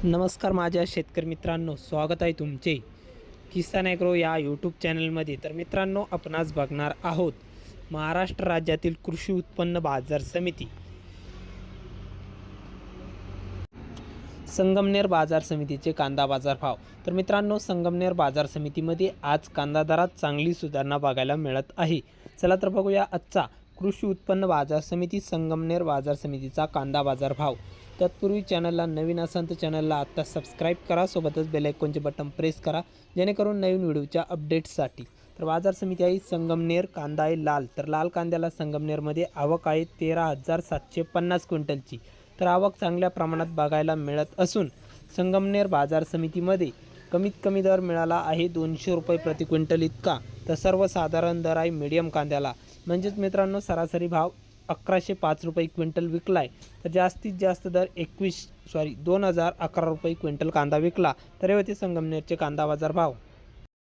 नमस्कार माझ्या शेतकरी मित्रांनो, स्वागत आहे तुमचे किसान ॲग्रो या यूट्यूब चॅनलमध्ये। तर मित्रांनो, आपण आज बघणार आहोत महाराष्ट्र राज्यातील कृषी उत्पन्न बाजार समिती संगमनेर बाजार समितीचे कांदा बाजार भाव। तर मित्रांनो, संगमनेर बाजार समितीमध्ये आज कांदा दरात चांगली सुधारणा बघायला मिळत आहे। चला तर बघूया आजचा कृषी उत्पन्न बाजार समिती संगमनेर बाजार समितीचा कांदा बाजार भाव। तत्पूर्वी चॅनलला नवीन असाल तर चॅनलला आत्ता सबस्क्राईब करा, सोबतच बेल आयकॉनचे बटन प्रेस करा जेणेकरून नवीन व्हिडिओच्या अपडेट्ससाठी। तर बाजार समिती आहे संगमनेर। कांदा आहे लाल, तर लाल कांद्याला संगमनेरमध्ये आवक आहे 13,750 क्विंटलची। तर आवक चांगल्या प्रमाणात बघायला मिळत असून संगमनेर बाजार समितीमध्ये कमीत कमी दर मिळाला आहे 200 रुपये प्रति क्विंटल इतका। तर सर्वसाधारण दर आहे मीडियम कांद्याला, म्हणजेच मित्रांनो सरासरी भाव 1105 रुपये क्विंटल विकला आहे। तर जास्तीत जास्त दर 2011 रुपये क्विंटल कांदा विकला। तर हे होते संगमनेरचे कांदा बाजार भाव।